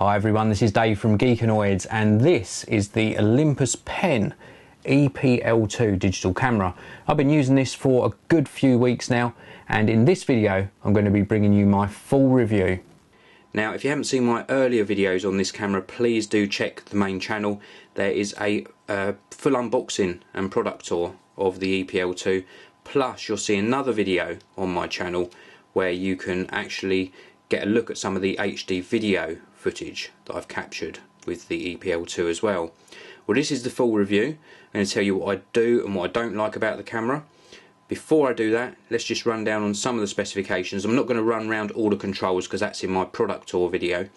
Hi everyone, this is Dave from Geekanoids and this is the Olympus Pen E-PL2 digital camera. I've been using this for a good few weeks now, and in this video I'm going to be bringing you my full review. Now, if you haven't seen my earlier videos on this camera, please do check the main channel. There is a full unboxing and product tour of the E-PL2, plus you'll see another video on my channel where you can actually get a look at some of the HD video footage that I've captured with the E-PL2 as well. Well, this is the full review. I'm going to tell you what I do and what I don't like about the camera. Before I do that, let's just run down on some of the specifications. I'm not going to run around all the controls because that's in my product tour video,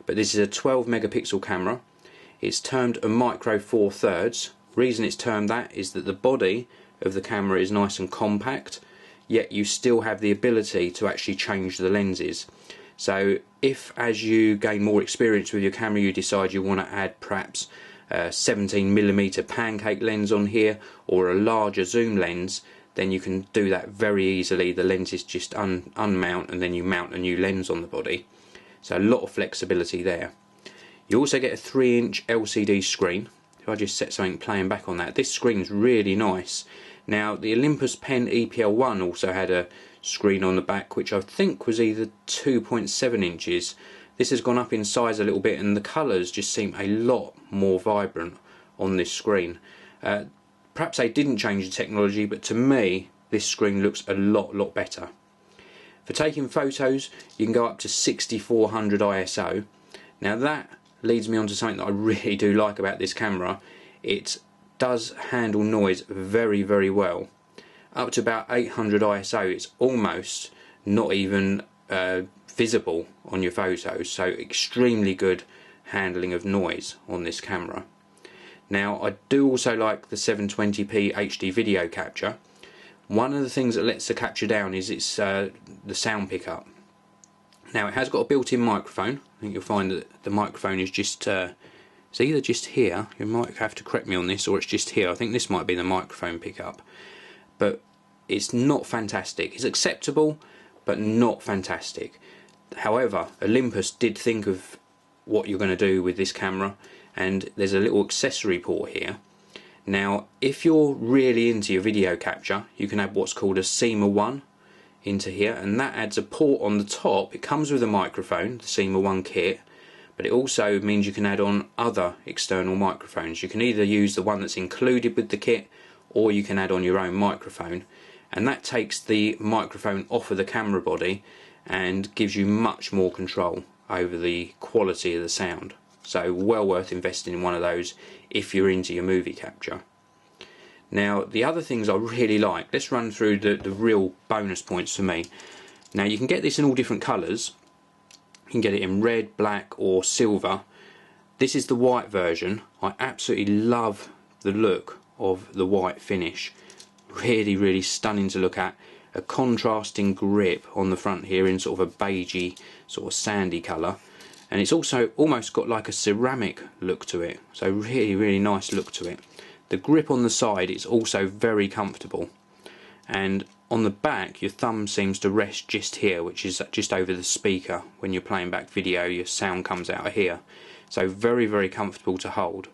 but this is a 12 megapixel camera. It's termed a micro 4/3. Reason it's termed that is that the body of the camera is nice and compact, yet you still have the ability to actually change the lenses. So if as you gain more experience with your camera you decide you want to add perhaps a 17mm pancake lens on here or a larger zoom lens, then you can do that very easily. The lenses just unmount and then you mount a new lens on the body. So a lot of flexibility there. You also get a 3-inch LCD screen. If I just set something playing back on that, this screen's really nice. Now the Olympus Pen E-PL1 also had a screen on the back which I think was either 2.7 inches. This has gone up in size a little bit and the colours just seem a lot more vibrant on this screen. Perhaps they didn't change the technology, but to me this screen looks a lot better. For taking photos you can go up to 6400 ISO. Now that leads me on to something that I really do like about this camera. It does handle noise very well. Up to about 800 ISO it's almost not even visible on your photos, so extremely good handling of noise on this camera. Now I do also like the 720p HD video capture. One of the things that lets the capture down is it's the sound pickup. Now it has got a built-in microphone. I think you'll find that the microphone is just it's either just here, you might have to correct me on this, or it's just here. I think this might be the microphone pickup, but it's not fantastic. It's acceptable but not fantastic. However, Olympus did think of what you're going to do with this camera, and there's a little accessory port here. Now if you're really into your video capture you can add what's called a SEMA 1 into here, and that adds a port on the top. It comes with a microphone, the SEMA 1 kit, but it also means you can add on other external microphones. You can either use the one that's included with the kit or you can add on your own microphone, and that takes the microphone off of the camera body and gives you much more control over the quality of the sound. So well worth investing in one of those if you're into your movie capture. Now the other things I really like, let's run through the real bonus points for me. Now you can get this in all different colours. You can get it in red, black or silver. This is the white version. I absolutely love the look of the white finish. Really stunning to look at. A contrasting grip on the front here in sort of a beigey, sort of sandy colour. And it's also almost got like a ceramic look to it. So really nice look to it. The grip on the side is also very comfortable, and on the back your thumb seems to rest just here, which is just over the speaker. When you're playing back video your sound comes out of here, so very comfortable to hold.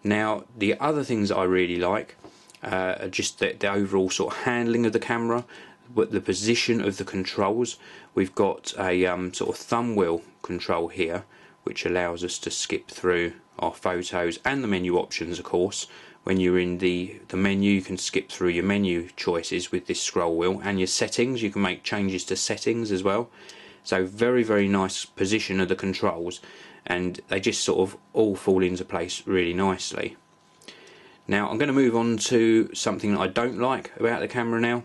Now the other things that I really like are just the overall sort of handling of the camera, but the position of the controls. We've got a sort of thumb wheel control here which allows us to skip through our photos and the menu options. Of course, when you're in the menu you can skip through your menu choices with this scroll wheel, and your settings, you can make changes to settings as well. So very nice position of the controls, and they just sort of all fall into place really nicely. Now I'm going to move on to something that I don't like about the camera now,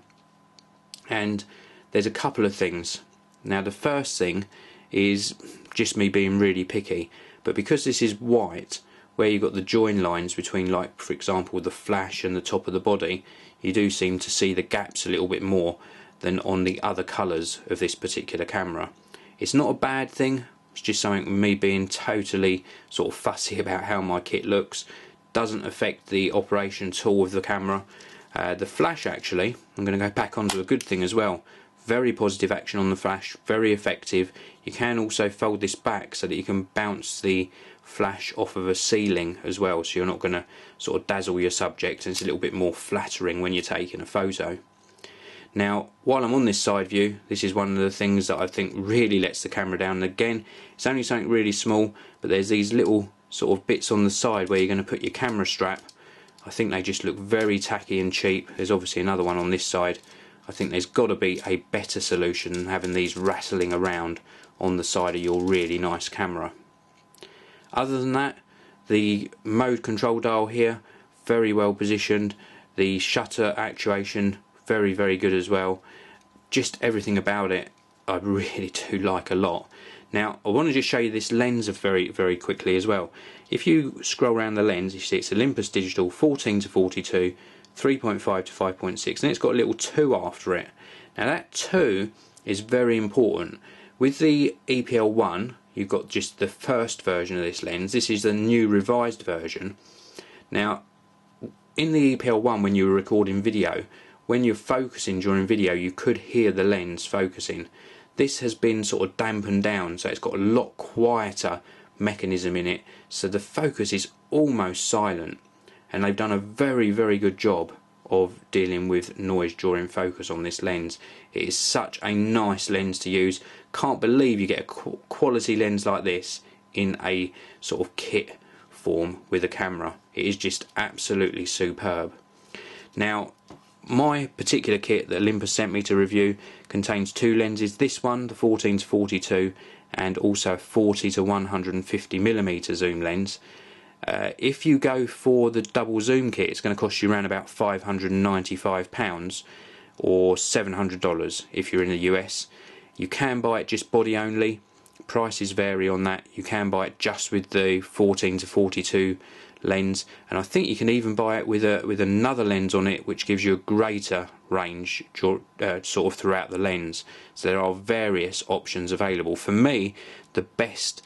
and there's a couple of things. Now the first thing is just me being really picky, but because this is white, where you've got the join lines between, like for example the flash and the top of the body, you do seem to see the gaps a little bit more than on the other colours of this particular camera. It's not a bad thing, it's just something me being totally sort of fussy about how my kit looks. Doesn't affect the operation at all of the camera. The flash, actually, I'm going to go back onto a good thing as well. Very positive action on the flash, very effective. You can also fold this back so that you can bounce the flash off of a ceiling as well, so you're not going to sort of dazzle your subject, and it's a little bit more flattering when you're taking a photo. Now, while I'm on this side view, this is one of the things that I think really lets the camera down. And again, it's only something really small, but there's these little sort of bits on the side where you're going to put your camera strap. I think they just look very tacky and cheap. There's obviously another one on this side. I think there's got to be a better solution than having these rattling around on the side of your really nice camera. Other than that, the mode control dial here, very well positioned. The shutter actuation, very, very good as well. Just everything about it I really do like a lot. Now, I want to just show you this lens very, very quickly as well. If you scroll around the lens, you see it's Olympus digital 14 to 42, 3.5 to 5.6, and it's got a little 2 after it. Now that 2 is very important. With the E-PL1, you've got just the first version of this lens. This is the new revised version. Now, in the E-PL1, when you were recording video, when you're focusing during video, you could hear the lens focusing. This has been sort of dampened down, so it's got a lot quieter mechanism in it, so the focus is almost silent, and they've done a very, very good job of dealing with noise during focus on this lens. It is such a nice lens to use. Can't believe you get a quality lens like this in a sort of kit form with a camera. It is just absolutely superb. Now, my particular kit that Olympus sent me to review contains 2 lenses. This one, the 14 to 42, and also a 40 to 150mm zoom lens. If you go for the double zoom kit, it's going to cost you around about £595 or $700 if you're in the US. You can buy it just body only. Prices vary on that. You can buy it just with the 14 to 42 lens, and I think you can even buy it with another lens on it, which gives you a greater range sort of throughout the lens. So there are various options available. For me, the best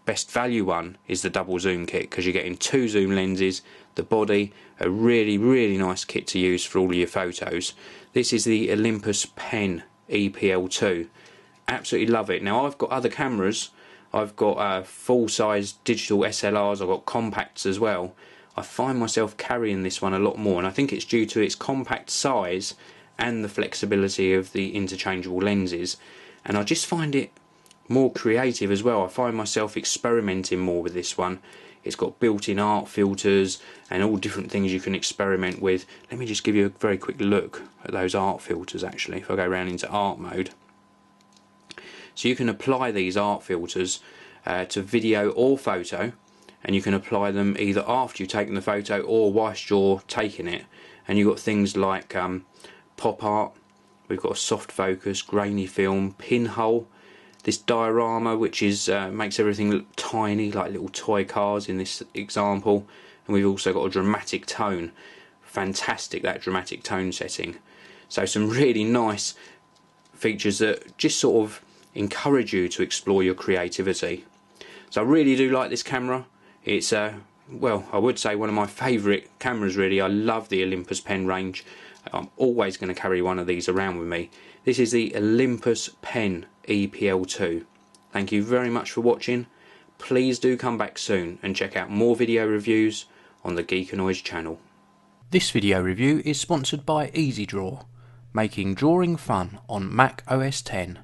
best value one is the double zoom kit, because you're getting 2 zoom lenses, the body, a really, really nice kit to use for all of your photos. This is the Olympus Pen E-PL2. Absolutely love it. Now, I've got other cameras. I've got full-size digital SLRs, I've got compacts as well. I find myself carrying this one a lot more, and I think it's due to its compact size and the flexibility of the interchangeable lenses, and I just find it more creative as well. I find myself experimenting more with this one. It's got built-in art filters and all different things you can experiment with. Let me just give you a very quick look at those art filters actually, if I go around into art mode. So you can apply these art filters to video or photo, and you can apply them either after you've taken the photo or whilst you're taking it. And you've got things like pop art, we've got a soft focus, grainy film, pinhole, this diorama, which is makes everything look tiny, like little toy cars in this example, and we've also got a dramatic tone. Fantastic, that dramatic tone setting. So some really nice features that just sort of encourage you to explore your creativity. So I really do like this camera. It's well, I would say one of my favourite cameras really. I love the Olympus Pen range. I'm always going to carry one of these around with me. This is the Olympus Pen E-PL2. Thank you very much for watching. Please do come back soon and check out more video reviews on the Geekanoids channel. This video review is sponsored by EasyDraw, making drawing fun on Mac OS X.